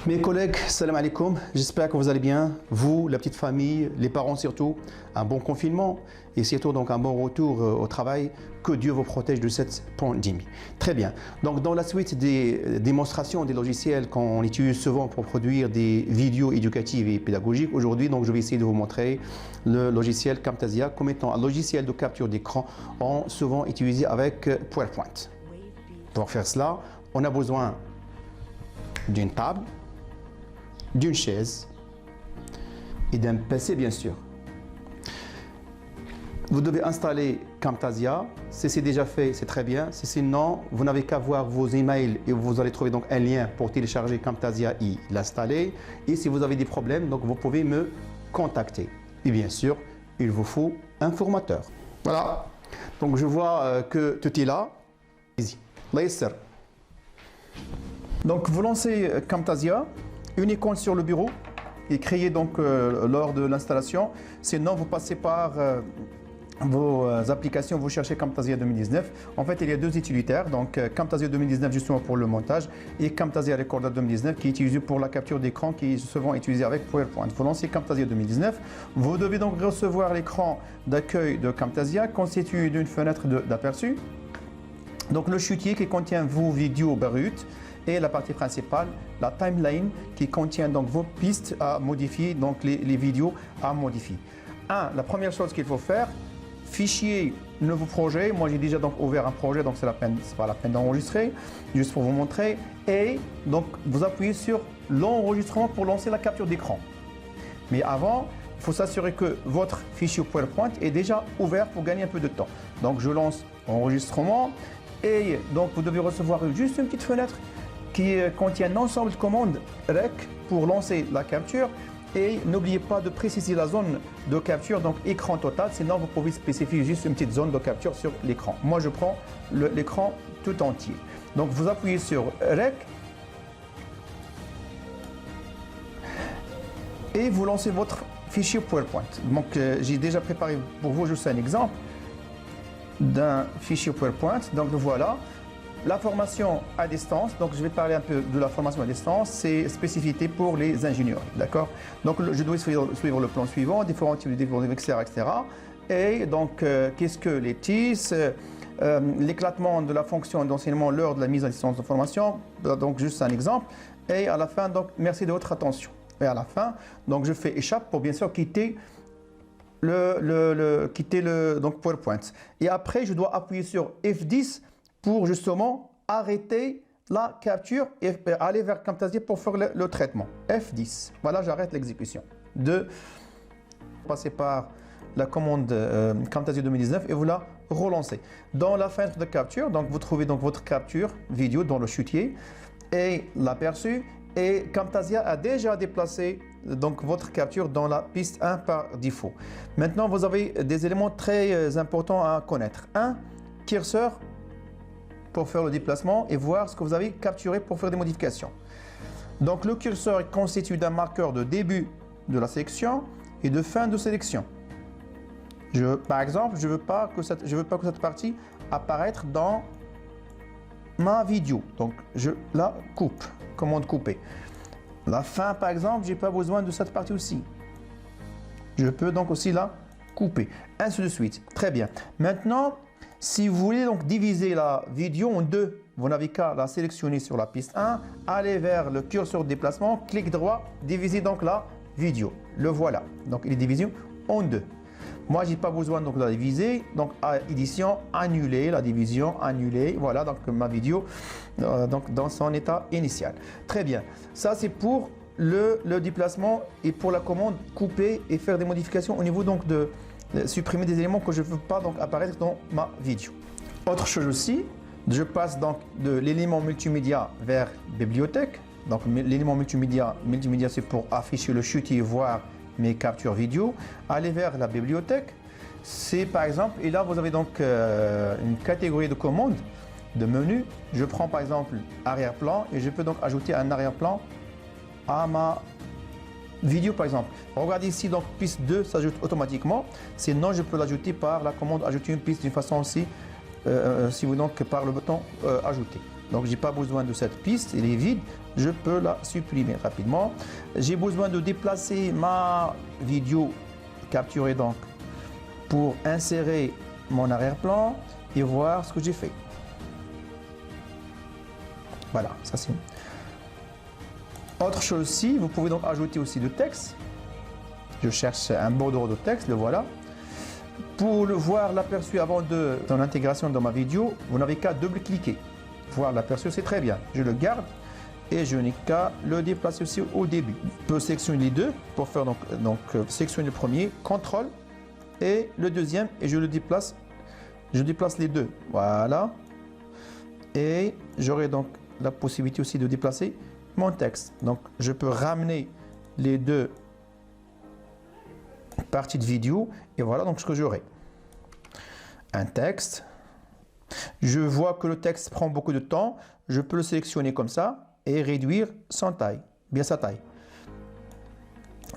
Mes collègues, salam alaikum, j'espère que vous allez bien, vous, la petite famille, les parents surtout, un bon confinement et surtout donc un bon retour au travail, que Dieu vous protège de cette pandémie. Très bien, donc dans la suite des démonstrations des logiciels qu'on utilise souvent pour produire des vidéos éducatives et pédagogiques, aujourd'hui donc je vais essayer de vous montrer le logiciel Camtasia comme étant un logiciel de capture d'écran souvent utilisé avec PowerPoint. Pour faire cela, on a besoin d'une table, d'une chaise et d'un PC bien sûr. Vous devez installer Camtasia. Si c'est déjà fait, c'est très bien. Si sinon, vous n'avez qu'à voir vos emails et vous allez trouver donc un lien pour télécharger Camtasia et l'installer. Et si vous avez des problèmes, donc vous pouvez me contacter. Et bien sûr, il vous faut un formateur. Voilà. Donc je vois que tout est là. Easy. Laser. Donc vous lancez Camtasia. Une icône sur le bureau est créée donc lors de l'installation. Sinon, vous passez par vos applications, vous cherchez Camtasia 2019. En fait, il y a deux utilitaires. Donc, Camtasia 2019 justement pour le montage et Camtasia Recorder 2019 qui est utilisé pour la capture d'écran qui est souvent utilisé avec PowerPoint. Vous lancez Camtasia 2019. Vous devez donc recevoir l'écran d'accueil de Camtasia constitué d'une fenêtre d'aperçu. Donc, le chutier qui contient vos vidéos brutes. Et la partie principale, la timeline qui contient donc vos pistes à modifier, donc les vidéos à modifier. La première chose qu'il faut faire, fichier nouveau projet. Moi j'ai déjà donc ouvert un projet, donc c'est pas la peine d'enregistrer, juste pour vous montrer. Et donc vous appuyez sur l'enregistrement pour lancer la capture d'écran. Mais avant, il faut s'assurer que votre fichier PowerPoint est déjà ouvert pour gagner un peu de temps. Donc je lance enregistrement et donc vous devez recevoir juste une petite fenêtre qui contient l'ensemble de commandes REC pour lancer la capture. Et n'oubliez pas de préciser la zone de capture, donc écran total, sinon vous pouvez spécifier juste une petite zone de capture sur l'écran. Moi je prends l'écran tout entier. Donc vous appuyez sur REC et vous lancez votre fichier PowerPoint. Donc j'ai déjà préparé pour vous juste un exemple d'un fichier PowerPoint. Donc voilà. La formation à distance, donc je vais parler un peu de la formation à distance, c'est spécificité pour les ingénieurs, d'accord? Donc je dois suivre le plan suivant, différents types de développement, etc., etc. Et donc, qu'est-ce que les TIS, l'éclatement de la fonction d'enseignement lors de la mise à distance de formation, donc juste un exemple. Et à la fin, donc merci de votre attention. Et à la fin, donc je fais échappe pour bien sûr quitter donc PowerPoint. Et après, je dois appuyer sur F10 pour justement arrêter la capture et aller vers Camtasia pour faire le traitement. F10. Voilà, j'arrête l'exécution. Passer par la commande Camtasia 2019 et vous la relancez. Dans la fenêtre de capture, donc vous trouvez donc votre capture vidéo dans le chutier et l'aperçu. Et Camtasia a déjà déplacé donc votre capture dans la piste 1 par défaut. Maintenant, vous avez des éléments très importants à connaître. Curseur pour faire le déplacement et voir ce que vous avez capturé pour faire des modifications. Donc le curseur est constitué d'un marqueur de début de la sélection et de fin de sélection. Par exemple, je ne veux pas que cette partie apparaisse dans ma vidéo. Donc je la coupe, commande couper. La fin par exemple, je n'ai pas besoin de cette partie aussi. Je peux donc aussi la couper, ainsi de suite. Très bien. Maintenant, si vous voulez donc diviser la vidéo en deux, vous n'avez qu'à la sélectionner sur la piste 1, aller vers le curseur de déplacement, clic droit, diviser donc la vidéo. Le voilà. Donc il est divisé en deux. Moi, je n'ai pas besoin donc de la diviser. Donc à édition, annuler la division, annuler. Voilà donc ma vidéo donc dans son état initial. Très bien. Ça c'est pour le déplacement et pour la commande couper et faire des modifications au niveau donc de supprimer des éléments que je ne veux pas donc apparaître dans ma vidéo. Autre chose aussi, je passe donc de l'élément multimédia vers bibliothèque. Donc l'élément multimédia c'est pour afficher le chutier et voir mes captures vidéo. Aller vers la bibliothèque, c'est par exemple, et là vous avez donc une catégorie de commandes, de menus. Je prends par exemple arrière-plan et je peux donc ajouter un arrière-plan à ma vidéo par exemple. Regardez ici, donc piste 2 s'ajoute automatiquement. Sinon, je peux l'ajouter par la commande ajouter une piste d'une façon aussi, si vous donc par le bouton ajouter. Donc, j'ai pas besoin de cette piste, elle est vide. je peux la supprimer rapidement. J'ai besoin de déplacer ma vidéo capturée donc pour insérer mon arrière-plan et voir ce que j'ai fait. Voilà, ça c'est. Autre chose aussi, vous pouvez donc ajouter aussi du texte. Je cherche un bordereau de texte, le voilà. Pour le voir l'aperçu avant de ton intégration dans ma vidéo, vous n'avez qu'à double-cliquer. Voir l'aperçu, c'est très bien. Je le garde et je n'ai qu'à le déplacer aussi au début. Je peux sélectionner les deux pour faire donc sélectionner le premier, contrôle et le deuxième et je le déplace. Je déplace les deux. Voilà. Et j'aurai donc la possibilité aussi de déplacer mon texte. Donc je peux ramener les deux parties de vidéo et voilà donc ce que j'aurai. Un texte. Je vois que le texte prend beaucoup de temps. Je peux le sélectionner comme ça et réduire sa taille.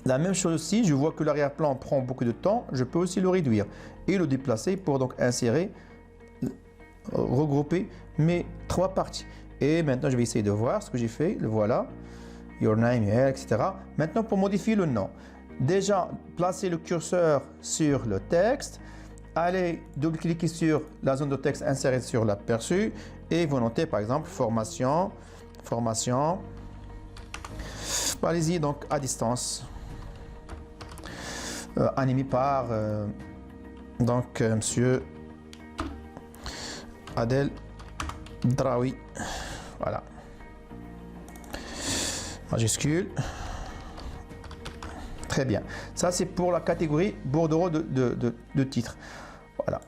La même chose aussi, je vois que l'arrière-plan prend beaucoup de temps. Je peux aussi le réduire et le déplacer pour donc insérer, regrouper mes trois parties. Et maintenant, je vais essayer de voir ce que j'ai fait. Le voilà. Your name, etc. Maintenant, pour modifier le nom. Déjà, placez le curseur sur le texte. Allez double-cliquer sur la zone de texte insérée sur l'aperçu. Et vous notez par exemple formation. Allez-y donc à distance. Animé par monsieur Adel Draoui. Voilà. Majuscule. Très bien. Ça, c'est pour la catégorie bordereau de titre. Voilà.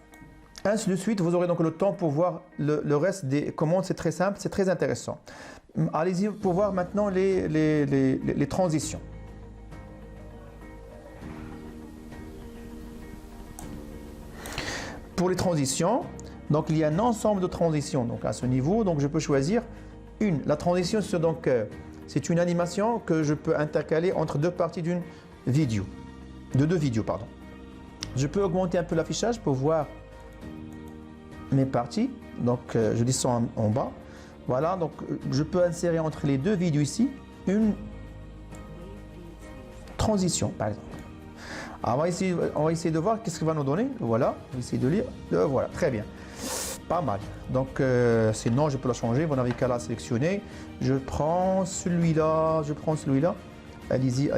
Ainsi de suite, vous aurez donc le temps pour voir le reste des commandes. C'est très simple, c'est très intéressant. Allez-y pour voir maintenant les transitions. Pour les transitions, donc il y a un ensemble de transitions donc à ce niveau. Donc je peux choisir une. La transition, c'est une animation que je peux intercaler entre deux parties d'une vidéo. De deux vidéos, pardon. Je peux augmenter un peu l'affichage pour voir mes parties. Donc je descends en bas. Voilà, donc je peux insérer entre les deux vidéos ici une transition, par exemple. Alors, on va essayer de voir qu'est-ce qu'il va nous donner. Voilà, on va essayer de lire. Voilà, très bien. Pas mal. Donc, sinon, je peux la changer. Vous n'avez qu'à la sélectionner. Je prends celui-là. Allez-y.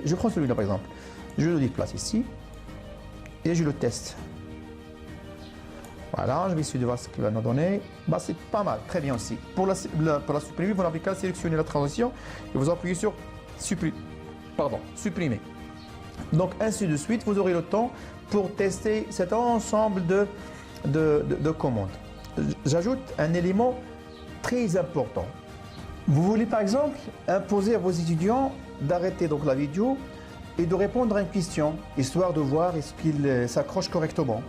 Je prends celui-là, par exemple. Je le déplace ici. Et je le teste. Voilà, je vais essayer de voir ce qu'il va nous donner. Bah, c'est pas mal, très bien aussi. Pour la supprimer, vous n'avez qu'à sélectionner la transition et vous appuyez sur supprimer. Donc, ainsi de suite, vous aurez le temps pour tester cet ensemble de commandes. J'ajoute un élément très important. Vous voulez par exemple imposer à vos étudiants d'arrêter donc la vidéo et de répondre à une question, histoire de voir est-ce qu'ils s'accrochent correctement.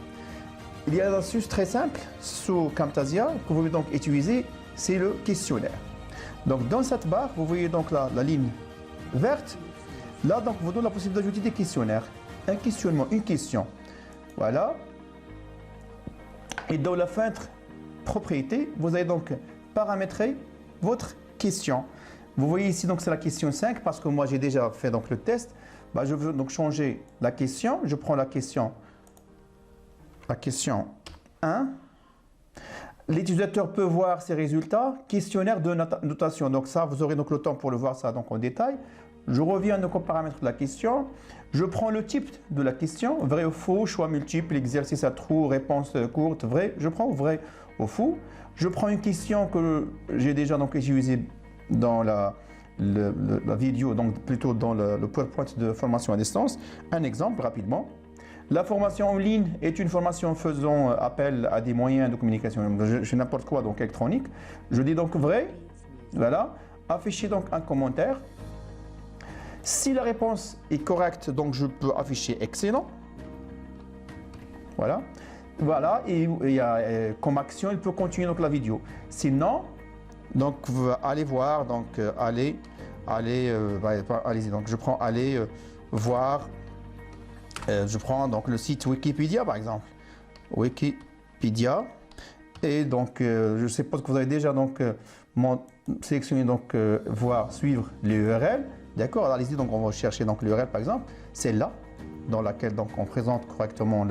Il y a une astuce très simple sous Camtasia que vous pouvez donc utiliser, c'est le questionnaire. Donc dans cette barre, vous voyez donc la ligne verte. Là, donc, vous donne la possibilité d'ajouter des questionnaires. Un questionnement, une question. Voilà. Et dans la fenêtre propriété, vous allez donc paramétrer votre question. Vous voyez ici, donc c'est la question 5 parce que moi j'ai déjà fait donc le test. Bah, je veux donc changer la question. Je prends la question 1. L'utilisateur peut voir ses résultats. Questionnaire de notation. Donc ça, vous aurez donc le temps pour le voir ça donc en détail. Je reviens donc aux paramètres de la question. Je prends le type de la question, vrai ou faux, choix multiple, exercice à trous, réponse courte, vrai. Je prends vrai ou faux. Je prends une question que j'ai déjà donc utilisée dans la vidéo, donc plutôt dans le PowerPoint de formation à distance. Un exemple rapidement. La formation en ligne est une formation faisant appel à des moyens de communication, je n'importe quoi donc électronique. Je dis donc vrai. Voilà. Afficher donc un commentaire. Si la réponse est correcte, donc je peux afficher excellent. Voilà. Voilà, et il y a comme action, il peut continuer donc la vidéo. Sinon, donc allez voir, donc allez-y. Donc je prends aller voir. Je prends donc le site Wikipédia par exemple. Wikipédia. Et donc je suppose que vous avez déjà donc sélectionner donc voir suivre l'URL. D'accord, alors allez-y, donc on va chercher donc l'URL par exemple, celle-là, dans laquelle donc on présente correctement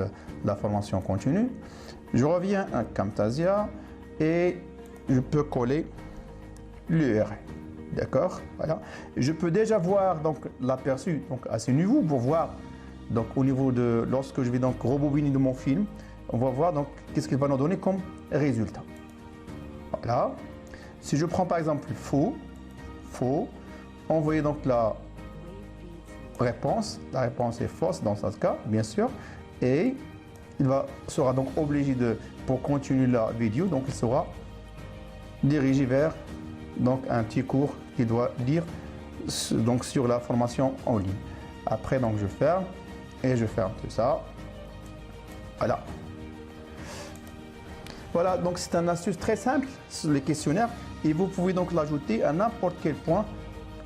la formation continue. Je reviens à Camtasia et je peux coller l'URL. D'accord, voilà. Je peux déjà voir donc l'aperçu donc à ce niveau pour voir donc au niveau de lorsque je vais donc rebobiner de mon film, on va voir donc qu'est-ce qu'il va nous donner comme résultat. Voilà. Si je prends par exemple faux, envoyer donc la réponse est fausse dans ce cas, bien sûr, et il sera donc obligé pour continuer la vidéo, donc il sera dirigé vers donc un petit cours qui doit lire donc sur la formation en ligne. Après donc je ferme et je ferme tout ça. Voilà. Voilà, donc c'est une astuce très simple sur les questionnaires et vous pouvez donc l'ajouter à n'importe quel point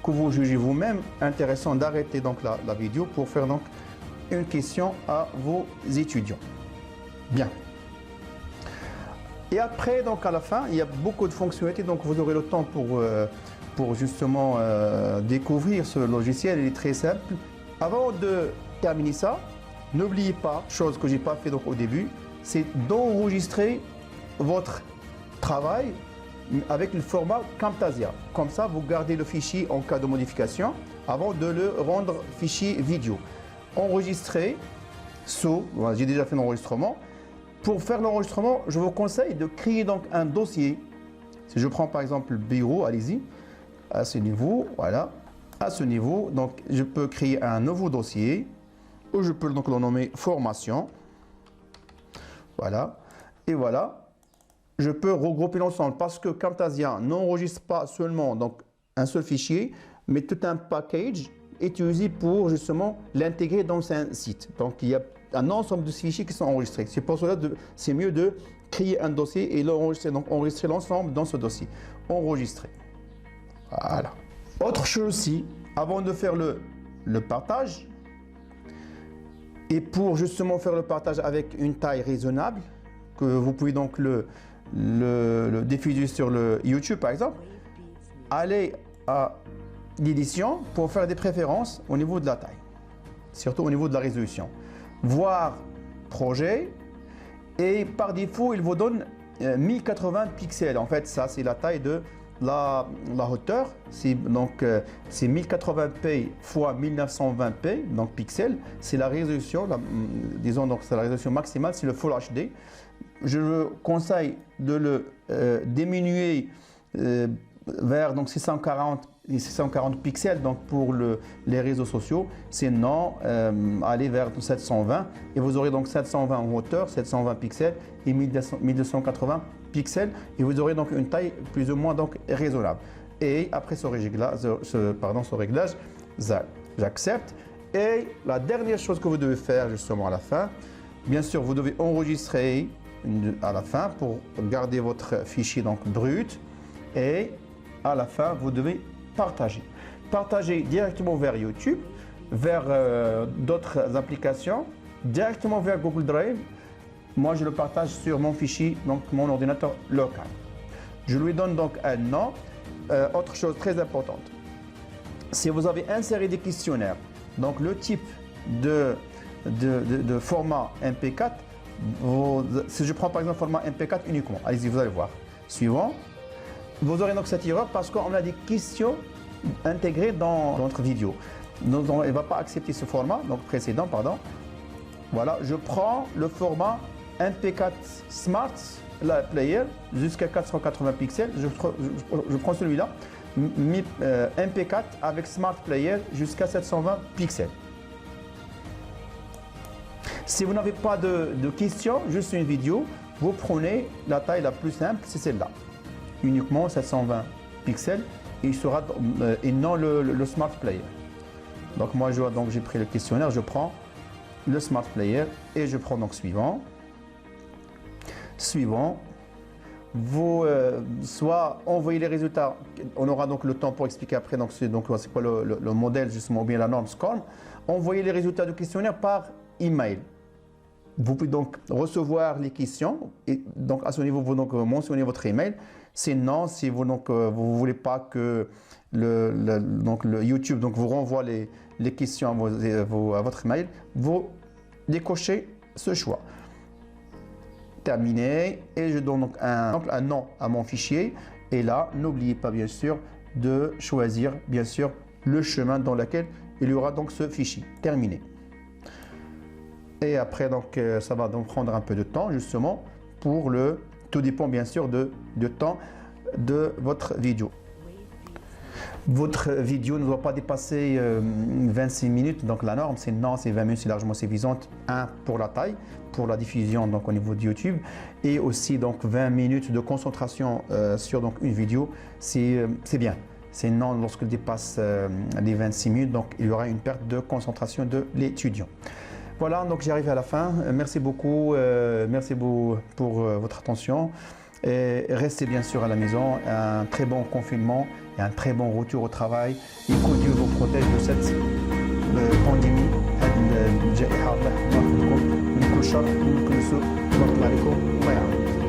que vous jugez vous-même intéressant d'arrêter donc la vidéo pour faire donc une question à vos étudiants. Bien. Et après, donc à la fin, il y a beaucoup de fonctionnalités, donc vous aurez le temps pour justement découvrir ce logiciel. Il est très simple. Avant de terminer ça, n'oubliez pas, chose que j'ai pas fait donc au début, c'est d'enregistrer votre travail avec le format Camtasia. Comme ça, vous gardez le fichier en cas de modification avant de le rendre fichier vidéo. Enregistrer, voilà, j'ai déjà fait l'enregistrement. Pour faire l'enregistrement, je vous conseille de créer donc un dossier. Si je prends par exemple le bureau, allez-y, à ce niveau, voilà, à ce niveau, donc je peux créer un nouveau dossier où je peux donc le nommer formation. Voilà, et voilà, je peux regrouper l'ensemble parce que Camtasia n'enregistre pas seulement donc un seul fichier, mais tout un package est utilisé pour justement l'intégrer dans un site. Donc il y a un ensemble de fichiers qui sont enregistrés. C'est pour cela que c'est mieux de créer un dossier et l'enregistrer. Donc enregistrer l'ensemble dans ce dossier. Enregistrer. Voilà. Autre chose aussi, avant de faire le partage, et pour justement faire le partage avec une taille raisonnable, que vous pouvez donc le diffuser sur le YouTube par exemple, allez à l'édition pour faire des préférences au niveau de la taille, surtout au niveau de la résolution. Voir projet et par défaut il vous donne 1080 pixels. En fait ça c'est la taille de la hauteur, c'est 1080p x 1920p donc pixels, c'est la résolution, disons donc c'est la résolution maximale, c'est le Full HD. Je vous conseille de le diminuer vers donc 640 pixels donc pour les réseaux sociaux, sinon aller vers 720 et vous aurez donc 720 en hauteur, 720 pixels et 1280 pixels et vous aurez donc une taille plus ou moins donc raisonnable. Et après ce réglage, j'accepte. Et la dernière chose que vous devez faire justement à la fin, bien sûr vous devez enregistrer à la fin pour garder votre fichier donc brut et à la fin vous devez partager. Partager directement vers YouTube, vers d'autres applications, directement vers Google Drive. Moi, je le partage sur mon fichier, donc mon ordinateur local. Je lui donne donc un nom. Autre chose très importante, si vous avez inséré des questionnaires, donc le type de format MP4, si je prends par exemple format MP4 uniquement, allez-y, vous allez voir. Suivant. Vous aurez donc cette erreur parce qu'on a des questions intégrées dans notre vidéo. Donc, elle ne va pas accepter ce format, donc précédent, pardon. Voilà, je prends le format MP4 Smart Player jusqu'à 480 pixels. Je prends celui-là, MP4 avec Smart Player jusqu'à 720 pixels. Si vous n'avez pas de questions, juste une vidéo, vous prenez la taille la plus simple, c'est celle-là. Uniquement 720 pixels et non le Smart Player. Donc moi j'ai pris le questionnaire, je prends le Smart Player et je prends donc suivant. Vous soit envoyez les résultats, on aura donc le temps pour expliquer après donc c'est quoi le modèle justement ou bien la norme SCORM. Envoyez les résultats du questionnaire par email. Vous pouvez donc recevoir les questions et donc à ce niveau, vous donc mentionnez votre email. Sinon, si vous donc vous voulez pas que donc le YouTube donc vous renvoie les questions à votre email, vous décochez ce choix. Terminé, et je donne donc un nom à mon fichier. Et là, n'oubliez pas bien sûr de choisir bien sûr le chemin dans lequel il y aura donc ce fichier. Terminé. Et après donc ça va donc prendre un peu de temps justement pour tout dépend bien sûr du temps de votre vidéo. Votre vidéo ne doit pas dépasser 26 minutes, donc la norme c'est 20 minutes, c'est largement suffisante. Pour la taille, pour la diffusion donc au niveau de YouTube, et aussi donc 20 minutes de concentration sur donc une vidéo, c'est bien. Sinon, lorsqu'il dépasse les 26 minutes, donc il y aura une perte de concentration de l'étudiant. Voilà, donc j'arrive à la fin. Merci beaucoup, merci pour votre attention. Et restez bien sûr à la maison, un très bon confinement et un très bon retour au travail, et que Dieu vous protège de cette pandémie. الجائحة الله يحفظكم من كل شر ومن كل سوء. بارك الله عليكم.